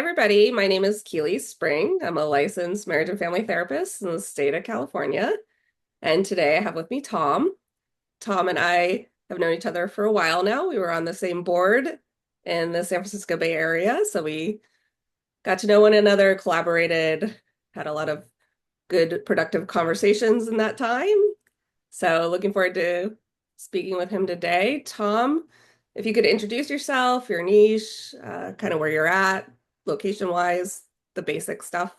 everybody. My name is Keely Spring. I'm a licensed marriage and family therapist in the state of California. And today I have with me Tom. Tom and I have known each other for a while now. We were on the same board in the San Francisco Bay Area. So we got to know one another, collaborated, had a lot of good, productive conversations in that time. So looking forward to speaking with him today. Tom, if you could introduce yourself, your niche, kind of where you're at, location-wise, the basic stuff.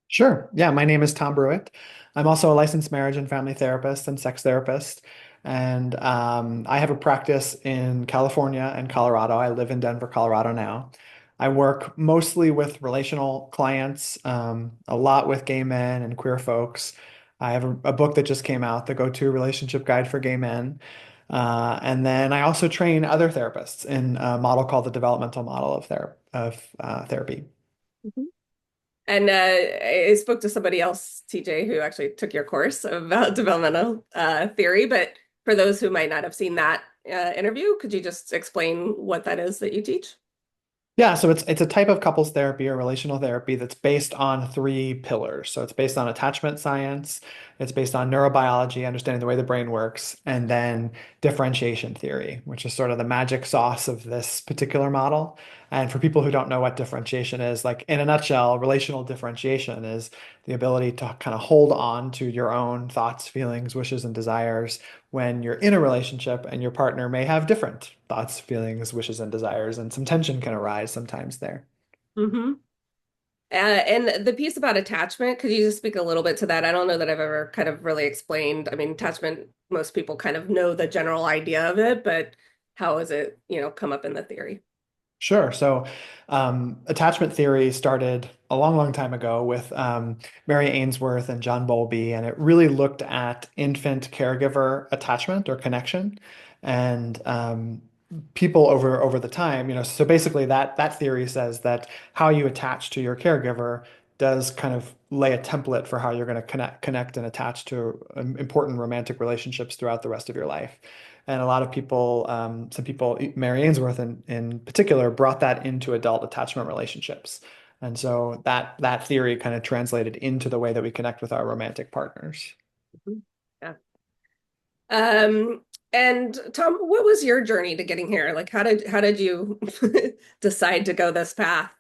Sure. Yeah, my name is Tom Bruett. I'm also a licensed marriage and family therapist and sex therapist. And I have a practice in California and Colorado. I live in Denver, Colorado now. I work mostly with relational clients, a lot with gay men and queer folks. I have a book that just came out, The Go-To Relationship Guide for Gay Men. And then I also train other therapists in a model called the developmental model of therapy. Mhm. And I spoke to somebody else, TJ, who actually took your course about developmental theory. But for those who might not have seen that interview, could you just explain what that is that you teach? Yeah, so it's a type of couples therapy or relational therapy that's based on three pillars. So it's based on attachment science, it's based on neurobiology, understanding the way the brain works, and then differentiation theory, which is sort of the magic sauce of this particular model. And for people who don't know what differentiation is, like in a nutshell, relational differentiation is the ability to kind of hold on to your own thoughts, feelings, wishes, and desires when you're in a relationship and your partner may have different thoughts, feelings, wishes, and desires, and some tension can arise sometimes there. Mm-hmm. And the piece about attachment, could you just speak a little bit to that? I don't know that I've ever kind of really explained. I mean, attachment, most people kind of know the general idea of it, but how has it, come up in the theory? Sure. So, attachment theory started a long, long time ago with Mary Ainsworth and John Bowlby, and it really looked at infant caregiver attachment or connection, and people over the time. So basically, that theory says that how you attach to your caregiver does kind of lay a template for how you're going to connect and attach to important romantic relationships throughout the rest of your life. And a lot of people, some people, Mary Ainsworth in particular, brought that into adult attachment relationships. And so that theory kind of translated into the way that we connect with our romantic partners. Mhm. Yeah. Um, and Tom, what was your journey to getting here? Like, how did you decide to go this path?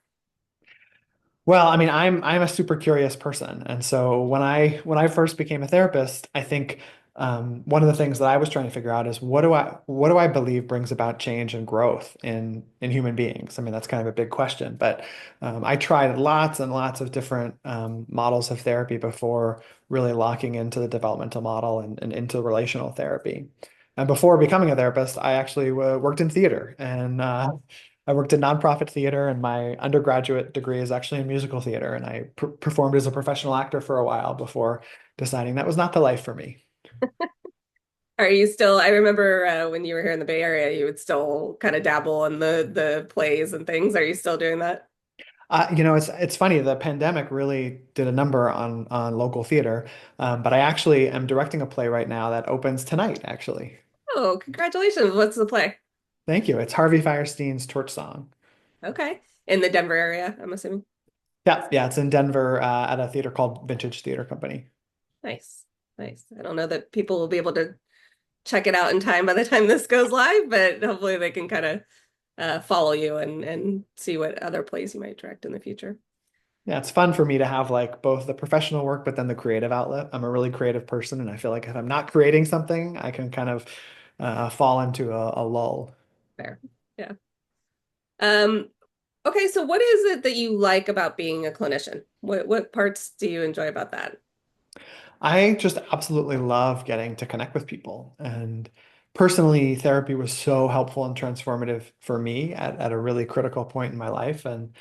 Well, I mean, I'm a super curious person, and so when I first became a therapist, I think one of the things that I was trying to figure out is what do I believe brings about change and growth in human beings? I mean, that's kind of a big question, but I tried lots and lots of different models of therapy before really locking into the developmental model and into relational therapy. And before becoming a therapist, I actually worked in theater and I worked in nonprofit theater, and my undergraduate degree is actually in musical theater. And I performed as a professional actor for a while before deciding that was not the life for me. Are you still, I remember when you were here in the Bay Area, you would still kind of dabble in the plays and things. Are you still doing that? It's funny. The pandemic really did a number on local theater, but I actually am directing a play right now that opens tonight. Actually, Oh, congratulations. What's the play? thank you. It's Harvey Firestein's Torch Song. Okay. In the Denver area, I'm assuming. Yeah, yeah, it's in Denver at a theater called Vintage Theater Company. Nice. Nice. I don't know that people will be able to check it out in time by the time this goes live, but hopefully they can kind of follow you and see what other plays you might direct in the future. Yeah, it's fun for me to have like both the professional work, but then the creative outlet. I'm a really creative person, and I feel like if I'm not creating something, I can kind of fall into a lull. Fair. Yeah. Um, okay, so what is it that you like about being a clinician? What parts do you enjoy about that? I just absolutely love getting to connect with people. And personally, therapy was so helpful and transformative for me at a really critical point in my life. And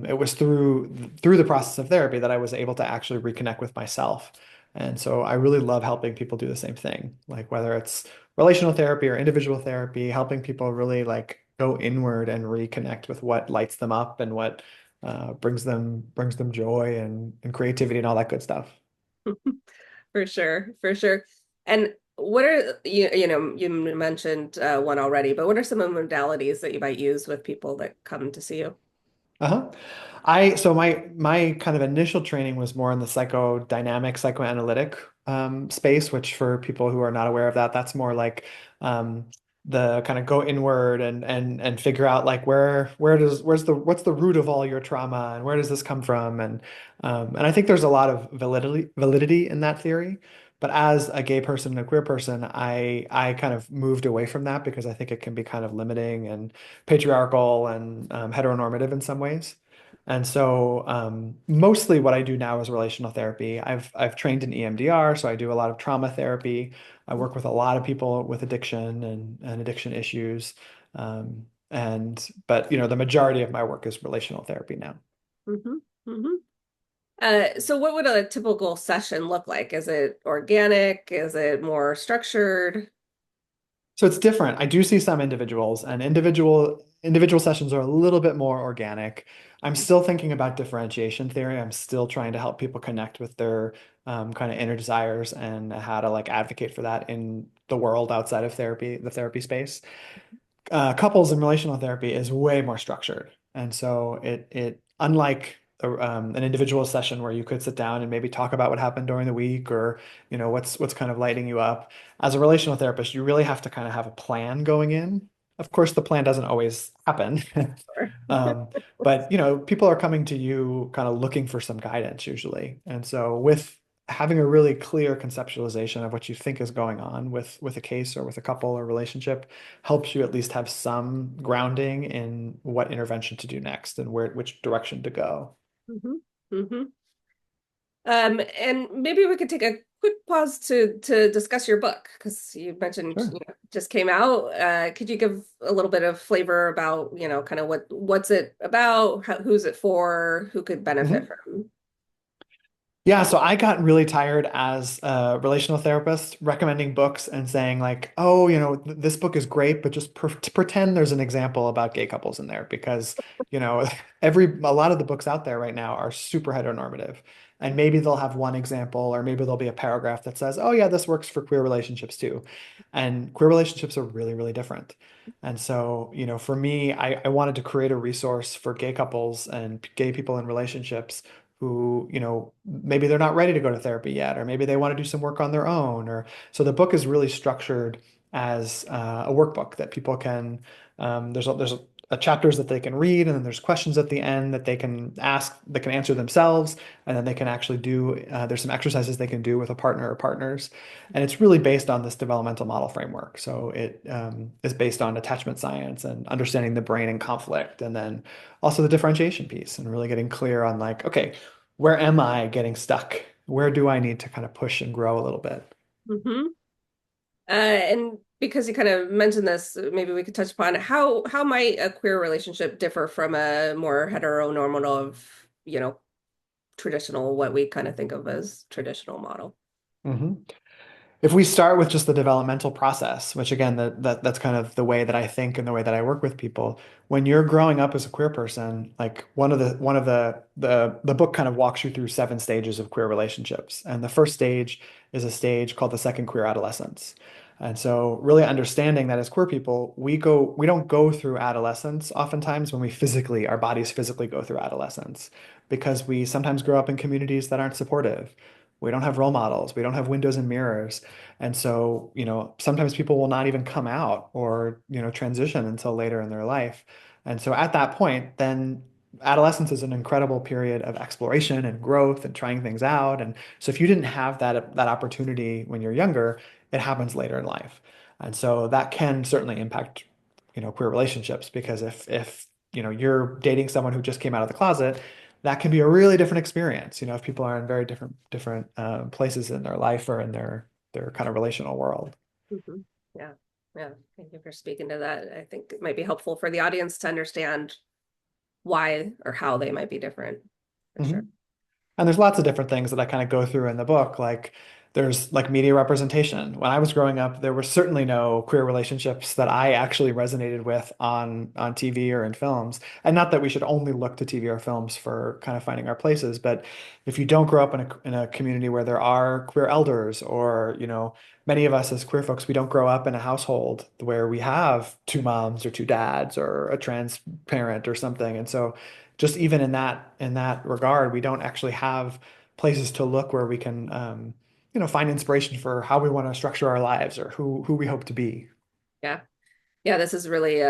it was through the process of therapy that I was able to actually reconnect with myself. And so I really love helping people do the same thing, like whether it's relational therapy or individual therapy, helping people really like go inward and reconnect with what lights them up and what brings them joy and creativity and all that good stuff. For sure, for sure. And what are you mentioned one already, but what are some of the modalities that you might use with people that come to see you? Uh-huh. My kind of initial training was more in the psychodynamic, psychoanalytic space, which for people who are not aware of that, that's more like um, the kind of go inward and figure out like where's the what's the root of all your trauma and where does this come from and I think there's a lot of validity in that theory. But as a gay person and a queer person, I kind of moved away from that because I think it can be kind of limiting and patriarchal and heteronormative in some ways. And so mostly what I do now is relational therapy. I've trained in EMDR, so I do a lot of trauma therapy. I work with a lot of people with addiction and addiction issues. But the majority of my work is relational therapy now. Hmm. Hmm. So what would a typical session look like? Is it organic? Is it more structured? So it's different. I do see some individuals, and individual sessions are a little bit more organic. I'm still thinking about differentiation theory. I'm still trying to help people connect with their kind of inner desires and how to like advocate for that in the world outside of therapy, the therapy space. Couples and relational therapy is way more structured. And so it unlike an individual session where you could sit down and maybe talk about what happened during the week or what's kind of lighting you up. As a relational therapist, you really have to kind of have a plan going in. Of course, the plan doesn't always happen. Or Um, but people are coming to you kind of looking for some guidance usually. And so with having a really clear conceptualization of what you think is going on with a case or with a couple or relationship helps you at least have some grounding in what intervention to do next and which direction to go. hmm. Hmm. And maybe we could take a quick pause to discuss your book because you mentioned, Sure. just came out. Could you give a little bit of flavor about, kind of what's it about, who's it for, who could benefit Mhm. from? Yeah, so I got really tired as a relational therapist recommending books and saying like, oh, this book is great, but just pretend there's an example about gay couples in there because, you know, a lot of the books out there right now are super heteronormative. And maybe they'll have one example or maybe there'll be a paragraph that says, oh yeah, this works for queer relationships too. And queer relationships are really, really different. And so, for me, I wanted to create a resource for gay couples and gay people in relationships who, maybe they're not ready to go to therapy yet, or maybe they want to do some work on their own. Or so the book is really structured as a workbook that people can. There's chapters that they can read, and then there's questions at the end that they can ask, that can answer themselves, and then they can actually do. There's some exercises they can do with a partner or partners, and it's really based on this developmental model framework. So it is based on attachment science and understanding the brain and conflict, and then also the differentiation piece, and really getting clear on like, okay, where am I getting stuck? Where do I need to kind of push and grow a little bit? Hmm. And because you kind of mentioned this, maybe we could touch upon how might a queer relationship differ from a more heteronormative, traditional, what we kind of think of as traditional model. Mhm. If we start with just the developmental process, which again, that's kind of the way that I think and the way that I work with people. When you're growing up as a queer person, like one of the book kind of walks you through 7 stages of queer relationships. And the first stage is a stage called the second queer adolescence. And so really understanding that as queer people, we don't go through adolescence oftentimes when our bodies physically go through adolescence because we sometimes grow up in communities that aren't supportive. We don't have role models. We don't have windows and mirrors. And so, sometimes people will not even come out or, transition until later in their life. And so at that point, then adolescence is an incredible period of exploration and growth and trying things out. And so if you didn't have that opportunity when you're younger, it happens later in life. And so that can certainly impact, queer relationships because if you're dating someone who just came out of the closet, that can be a really different experience, if people are in very different places in their life or in their kind of relational world. Hmm. Yeah. Yeah. Thank you for speaking to that. I think it might be helpful for the audience to understand why or how they might be different, for sure. Mhm. And there's lots of different things that I kind of go through in the book. Like there's like media representation. When I was growing up, there were certainly no queer relationships that I actually resonated with on TV or in films. And not that we should only look to TV or films for kind of finding our places, but if you don't grow up in a community where there are queer elders or, many of us as queer folks, we don't grow up in a household where we have two moms or two dads or a trans parent or something. And so just even in that regard, we don't actually have places to look where we can find inspiration for how we want to structure our lives or who we hope to be. Yeah. Yeah, this is really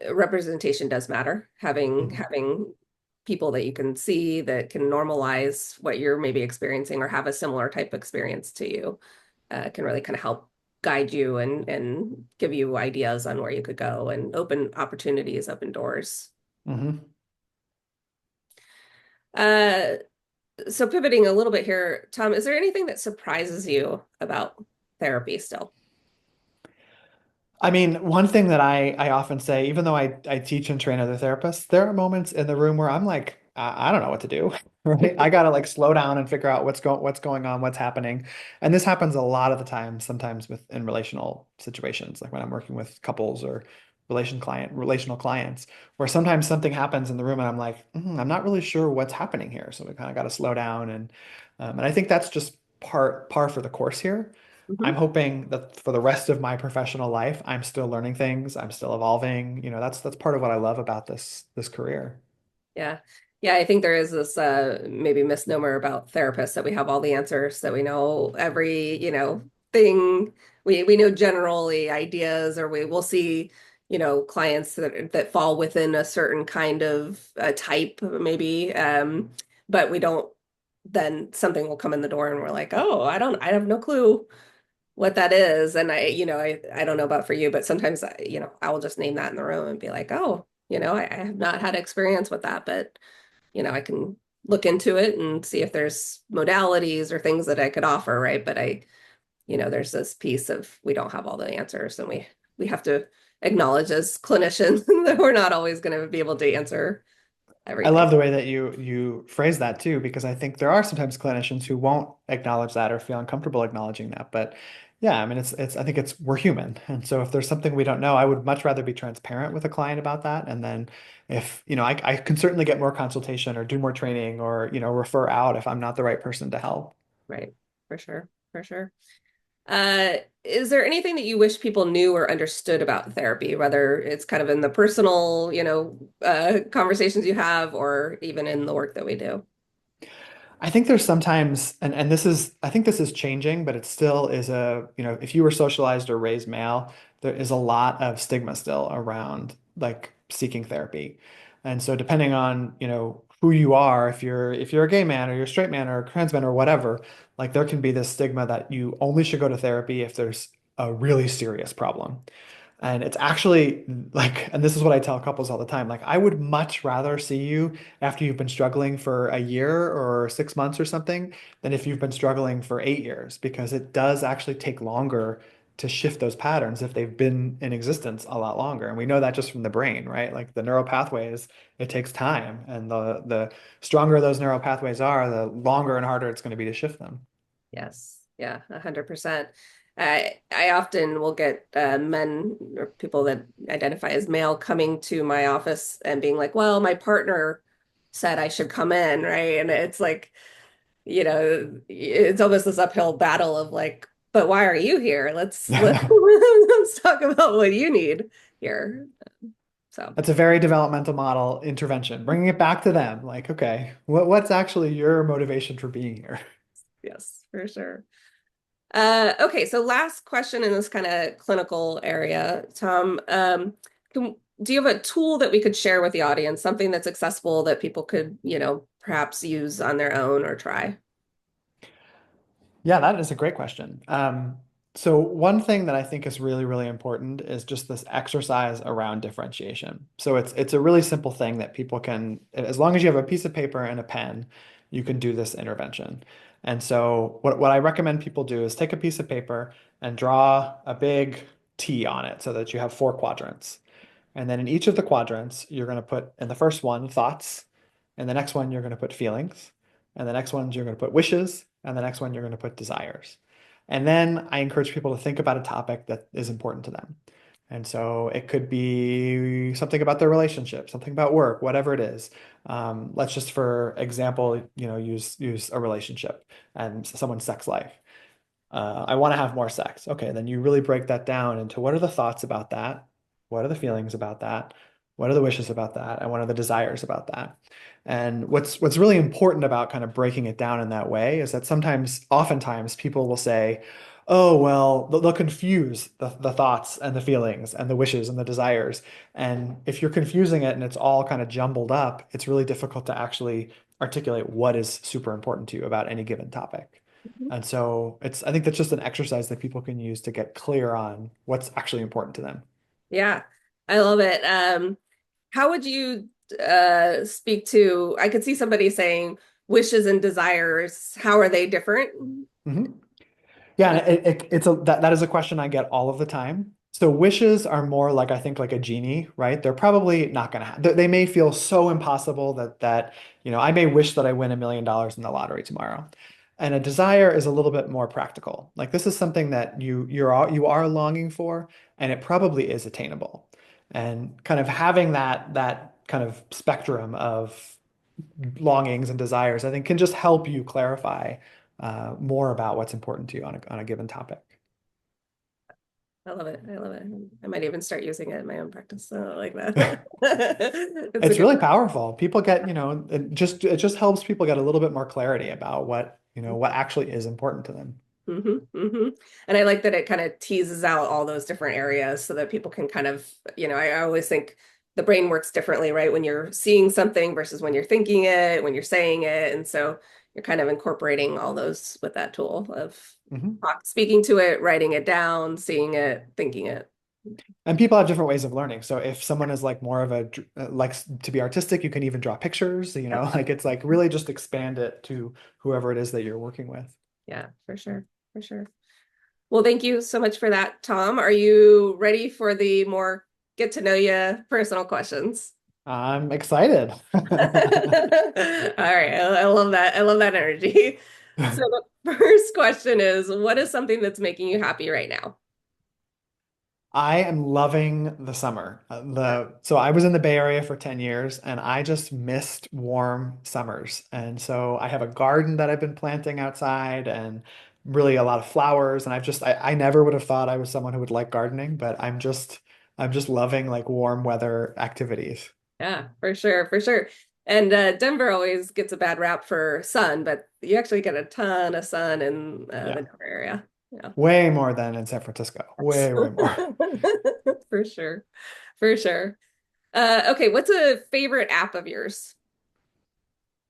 representation does matter. Mhm. Having people that you can see that can normalize what you're maybe experiencing or have a similar type of experience to you can really kind of help guide you and give you ideas on where you could go and open opportunities, open doors. Mhm. Uh, so pivoting a little bit here, Tom, is there anything that surprises you about therapy still? I mean, one thing that I often say, even though I teach and train other therapists, there are moments in the room where I'm like, I don't know what to do, right? I gotta like slow down and figure out what's going on, what's happening. And this happens a lot of the time, sometimes with in relational situations, like when I'm working with couples or relational clients, where sometimes something happens in the room and I'm like, I'm not really sure what's happening here. So we kind of got to slow down and I think that's just par for the course here. I'm Mhm. hoping that for the rest of my professional life, I'm still learning things, I'm still evolving. That's part of what I love about this career. Yeah. Yeah, I think there is this maybe misnomer about therapists that we have all the answers, that we know every, thing. We know generally ideas, or we will see, clients that fall within a certain kind of type maybe. But we don't, then something will come in the door and we're like, "Oh, I have no clue what that is." And I don't know about for you, but sometimes I will just name that in the room and be like, "Oh, I have not had experience with that, but I can look into it and see if there's modalities or things that I could offer, right?" But there's this piece of we don't have all the answers, and we have to acknowledge as clinicians that we're not always going to be able to answer I everything. love the way that you phrase that too, because I think there are sometimes clinicians who won't acknowledge that or feel uncomfortable acknowledging that. But yeah, I mean, it's I think it's we're human, and so if there's something we don't know, I would much rather be transparent with a client about that. And then if I can certainly get more consultation or do more training or refer out if I'm not the right person to help. Right. For sure. For sure. Is there anything that you wish people knew or understood about therapy, whether it's kind of in the personal, conversations you have, or even in the work that we do? I think there's sometimes, and I think this is changing, but it still is if you were socialized or raised male, there is a lot of stigma still around like seeking therapy. And so depending on, who you are, if you're a gay man or you're a straight man or a trans man or whatever, like there can be this stigma that you only should go to therapy if there's a really serious problem. And it's actually like, and this is what I tell couples all the time, like I would much rather see you after you've been struggling for a year or 6 months or something than if you've been struggling for 8 years, because it does actually take longer to shift those patterns if they've been in existence a lot longer. And we know that just from the brain, right? Like the neural pathways, it takes time. And the stronger those neural pathways are, the longer and harder it's going to be to shift them. Yes. Yeah, 100%. I often will get men or people that identify as male coming to my office and being like, "Well, my partner said I should come in," right? And it's like, it's almost this uphill battle of like, "But why are you here? Let's talk about what you need here." So, That's a very developmental model intervention, bringing it back to them. Like, okay, what's actually your motivation for being here? yes, for sure. Okay, so last question in this kind of clinical area, Tom. Do you have a tool that we could share with the audience, something that's accessible that people could, perhaps use on their own or try? Yeah, that is a great question. So one thing that I think is really, really important is just this exercise around differentiation. So it's a really simple thing that people can, as long as you have a piece of paper and a pen, you can do this intervention. And so what I recommend people do is take a piece of paper and draw a big T on it so that you have 4 quadrants. And then in each of the quadrants, you're going to put in the first one thoughts, and the next one you're going to put feelings, and the next one you're going to put wishes, and the next one you're going to put desires. And then I encourage people to think about a topic that is important to them. And so it could be something about their relationship, something about work, whatever it is. Let's just, for example, use a relationship and someone's sex life. I want to have more sex. Okay, then you really break that down into what are the thoughts about that? What are the feelings about that? What are the wishes about that? And what are the desires about that? And what's really important about kind of breaking it down in that way is that oftentimes people will say, oh, well, they'll confuse the thoughts and the feelings and the wishes and the desires. And if you're confusing it and it's all kind of jumbled up, it's really difficult to actually articulate what is super important to you about any given topic. Mhm. And so I think that's just an exercise that people can use to get clear on what's actually important to them. Yeah, I love it. How would you speak to, I could see somebody saying wishes and desires, how are they different? Mhm. Yeah, and that is a question I get all of the time. So wishes are more like I think like a genie, right? They're probably not going to they may feel so impossible that I may wish that I win $1 million in the lottery tomorrow. And a desire is a little bit more practical. Like this is something that you are longing for, and it probably is attainable. And kind of having that kind of spectrum of longings and desires, I think can just help you clarify more about what's important to you on a given topic. I love it. I love it. I might even start using it in my own practice. I like that. It's a It's good really powerful. People get it just helps people get a little bit more clarity about what actually is important to them. hmm And I like that it kind of teases out all those different areas so that people can kind of, I always think the brain works differently, right? When you're seeing something versus when you're thinking it, when you're saying it. And so you're kind of incorporating all those with that tool of Mhm. speaking to it, writing it down, seeing it, thinking it. And people have different ways of learning. So if someone is like more of likes to be artistic, you can even draw pictures, Yep. like it's like really just expand it to whoever it is that you're working with. Yeah, for sure. For sure. Well, thank you so much for that, Tom. Are you ready for the more get to know you personal questions? I'm excited. All right, I love that. I love that energy. So the first question is, what is something that's making you happy right now? I am loving the summer. So I was in the Bay Area for 10 years and I just missed warm summers. And so I have a garden that I've been planting outside and really a lot of flowers. And I never would have thought I was someone who would like gardening, but I'm just loving like warm weather activities. Yeah, for sure, for sure. And Denver always gets a bad rap for sun, but you actually get a ton of sun in the Yeah. Denver area. Yeah. Way more than in San Francisco. Way, way more. For sure. For sure. Okay, what's a favorite app of yours?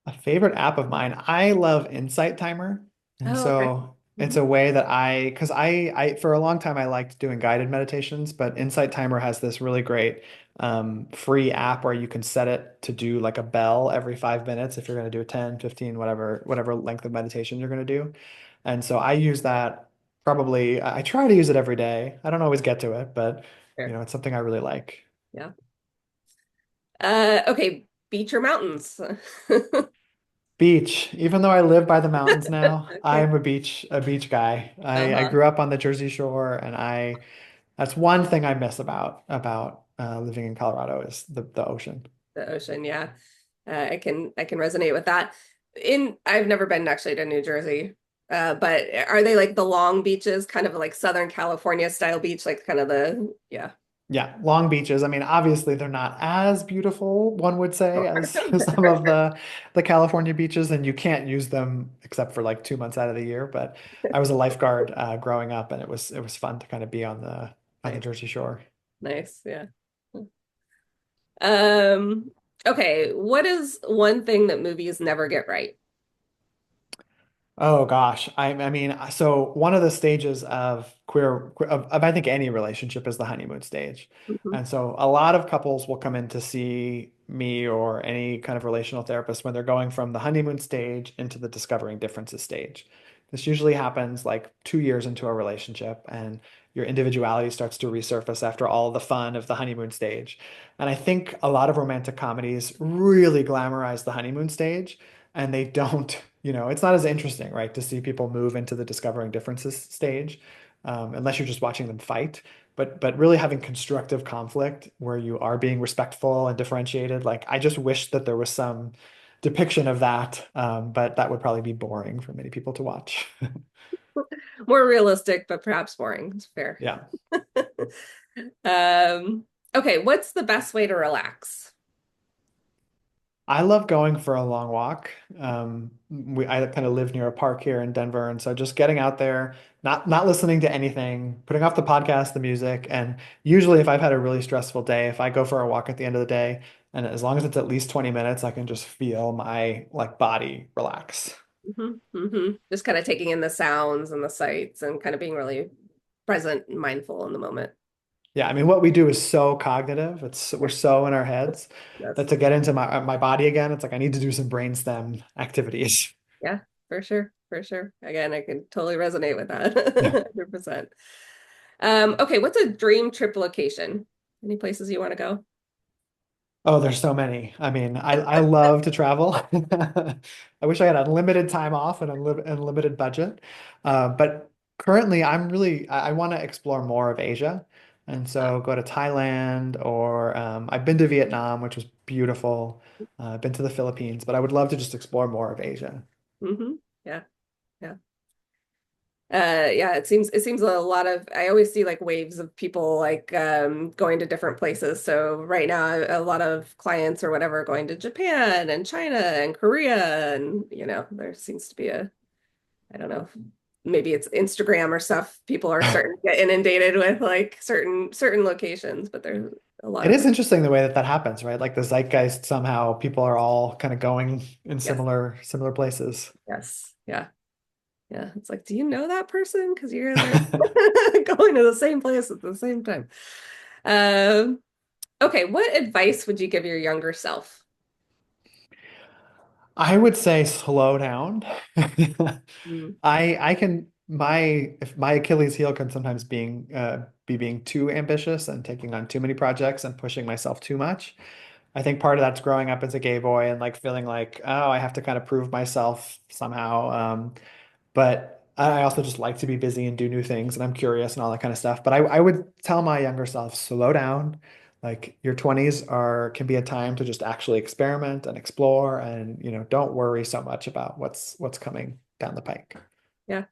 A favorite app of mine, I love Insight Timer. And Oh, okay. so it's Mhm. a way that because for a long time, I liked doing guided meditations, but Insight Timer has this really great free app where you can set it to do like a bell every 5 minutes if you're going to do a 10, 15, whatever length of meditation you're going to do. And so I use that probably, I try to use it every day. I don't always get to it, but Sure. it's something I really like. Yeah. Okay, beach or mountains? Beach. Even though I live by the mountains now, Okay. I'm a beach guy. I Uh-huh. grew up on the Jersey Shore, and that's one thing I miss about living in Colorado is the ocean. The ocean, yeah. I can resonate with that. I've never been actually to New Jersey. But are they like the long beaches, kind of like Southern California style beach, like kind of yeah. Yeah, long beaches. I mean, obviously they're not as beautiful, one would say, Sure. as some of the California beaches, and you can't use them except for like 2 months out of the year. But I was a lifeguard growing up, and it was fun to kind of be on the Nice. Jersey Shore. Nice, yeah. Um, okay, what is one thing that movies never get right? Oh gosh, I mean, so one of the stages of of I think any relationship is the honeymoon stage, Mhm. and so a lot of couples will come in to see me or any kind of relational therapist when they're going from the honeymoon stage into the discovering differences stage. This usually happens like 2 years into a relationship, and your individuality starts to resurface after all the fun of the honeymoon stage. And I think a lot of romantic comedies really glamorize the honeymoon stage and they don't, it's not as interesting, right, to see people move into the discovering differences stage, unless you're just watching them fight. But really having constructive conflict where you are being respectful and differentiated, like I just wish that there was some depiction of that, but that would probably be boring for many people to watch. More realistic, but perhaps boring. It's fair. Yeah. Um, Okay, what's the best way to relax? I love going for a long walk. I kind of live near a park here in Denver, and so just getting out there, not listening to anything, putting off the podcast, the music, and usually if I've had a really stressful day, if I go for a walk at the end of the day, and as long as it's at least 20 minutes, I can just feel my like body relax. Just kind of taking in the sounds and the sights and kind of being really present and mindful in the moment. Yeah, I mean, what we do is so cognitive. We're Yeah, so in our heads that that's to get into my body again, it's like I need to do some brainstem activities. yeah, for sure, for sure. Again, I can totally resonate with that. Yeah. 100%. Okay, what's a dream trip location? Any places you want to go? Oh, there's so many. I mean, I love to travel. I wish I had unlimited time off and unlimited budget. But currently, I want to explore more of Asia. And Uh, so go to Thailand or I've been to Vietnam, which was beautiful. I've been to the Philippines, but I would love to just explore more of Asia. yeah, yeah. Yeah, it seems a lot of I always see like waves of people like going to different places. So right now a lot of clients or whatever are going to Japan and China and Korea and there seems to be a I don't know maybe it's Instagram or stuff people are starting to get inundated with like certain locations, but there's a lot It of is interesting the way that that happens, right? Like the zeitgeist, somehow people are all kind of going in yes, similar places. yes, yeah. Yeah, it's like, do you know that person? Because you guys are going to the same place at the same time. Um, okay, what advice would you give your younger self? I would say slow down. Mm, I can my if my Achilles heel can sometimes be being too ambitious and taking on too many projects and pushing myself too much. I think part of that's growing up as a gay boy and like feeling like, oh, I have to kind of prove myself somehow. But I also just like to be busy and do new things, and I'm curious and all that kind of stuff. But I would tell my younger self, slow down. Like your 20s are can be a time to just actually experiment and explore, and don't worry so much about what's coming down the pike. yeah,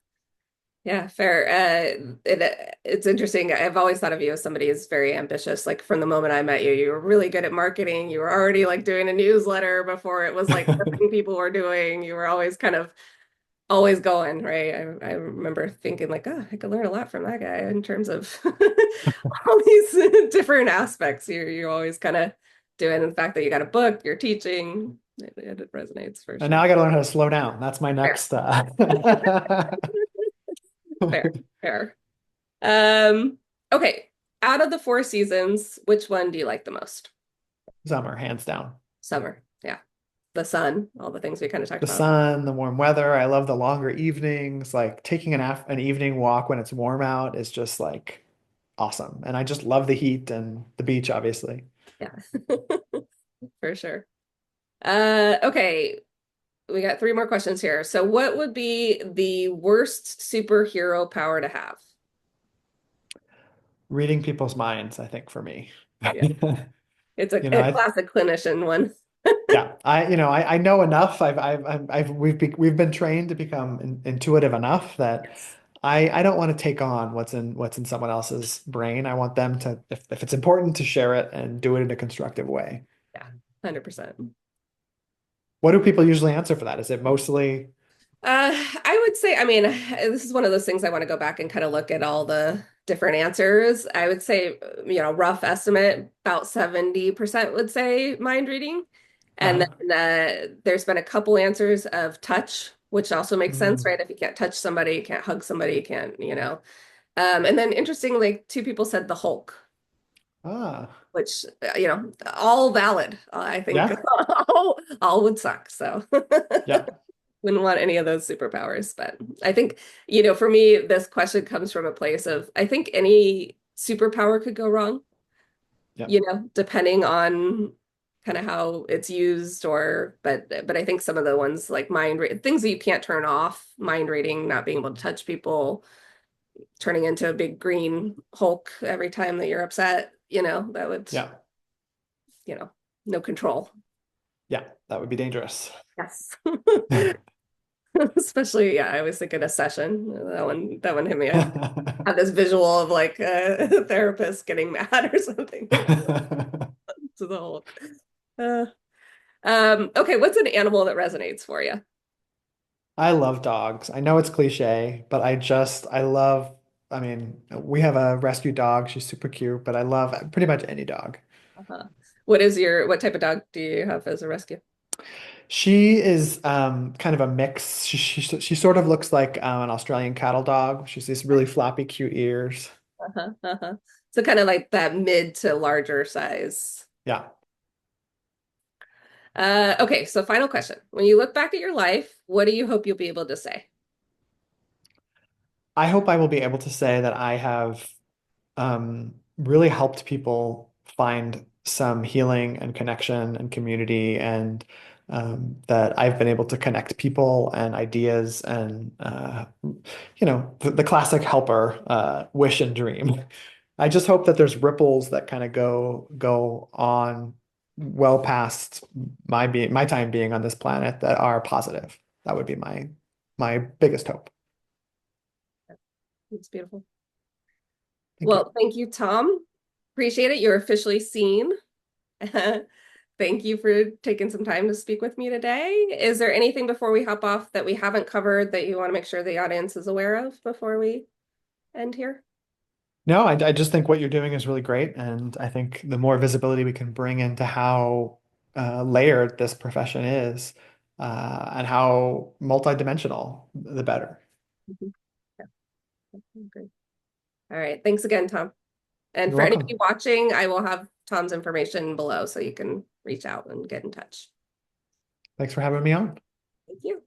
yeah, fair. It's interesting. I've always thought of you as somebody who's very ambitious. Like from the moment I met you, you were really good at marketing. You were already like doing a newsletter before it was like the thing people were doing. You were always kind of always going, right? I remember thinking like, oh, I could learn a lot from that guy in terms of all these different aspects. You're always kind of doing. The fact that you got a book, you're teaching, it resonates for And now sure. I got to learn how to slow down. That's my Fair, next fair, fair. Um, okay. Out of the four seasons, which one do you like the most? summer, hands down. Summer. Yeah. The sun, all the things we kind of talked The about. sun, the warm weather. I love the longer evenings. Like taking an evening walk when it's warm out is just like awesome. And I just love the heat and the beach, obviously. Yeah, for sure. Okay. We got three more questions here. So, what would be the worst superhero power to have? Reading people's minds, I think, for me. Yeah, it's a, You know, a I classic clinician one. yeah, I know enough. We've been trained to become intuitive enough that Yes. I don't want to take on what's in someone else's brain. I want them to, if it's important, to share it and do it in a constructive way. Yeah, 100%. What do people usually answer for that? Is it mostly, I would say, I mean, this is one of those things I want to go back and kind of look at all the different answers. I would say, rough estimate, about 70% would say mind reading. And uh-huh. then there's been a couple answers of touch, which also makes sense, Mm. right? If you can't touch somebody, you can't hug somebody, you can't, And then interestingly, two people said the Hulk, Ah, which, all valid. I think yeah, all would suck. So yeah, wouldn't want any of those superpowers. But I think, for me, this question comes from a place of I think any superpower could go wrong, yeah, depending on kind of how it's used but I think some of the ones like things that you can't turn off, mind reading, not being able to touch people, turning into a big green Hulk every time that you're upset, that would, yeah, you know, no control. yeah. That would be dangerous. Yes. Especially, yeah, I always think in a session. That one hit me. I have this visual of like a therapist getting mad or something to the whole. Uh, okay, what's an animal that resonates for you? I love dogs. I know it's cliche, but I love, I mean, we have a rescue dog. She's super cute, but I love pretty much any dog. Uh-huh. What type of dog do you have as a rescue? She is kind of a mix. She sort of looks like an Australian cattle dog. She's these really floppy, cute ears. Uh-huh, uh-huh. So kind of like that mid to larger size. Yeah. Okay, so final question. When you look back at your life, what do you hope you'll be able to say? I hope I will be able to say that I have really helped people find some healing and connection and community, and that I've been able to connect people and ideas and the classic helper wish and dream. I just hope that there's ripples that kind of go on well past my time being on this planet that are positive. That would be my biggest hope. It's beautiful. Thank you. Well, thank you, Tom. Appreciate it. You're officially seen. Thank you for taking some time to speak with me today. Is there anything before we hop off that we haven't covered that you want to make sure the audience is aware of before we end here? No, I just think what you're doing is really great. And I think the more visibility we can bring into how layered this profession is and how multidimensional, the better. Mhm. Yeah, great. All right. Thanks again, Tom. And You're for anybody welcome. watching, I will have Tom's information below so you can reach out and get in touch. Thanks for having me on. Thank you.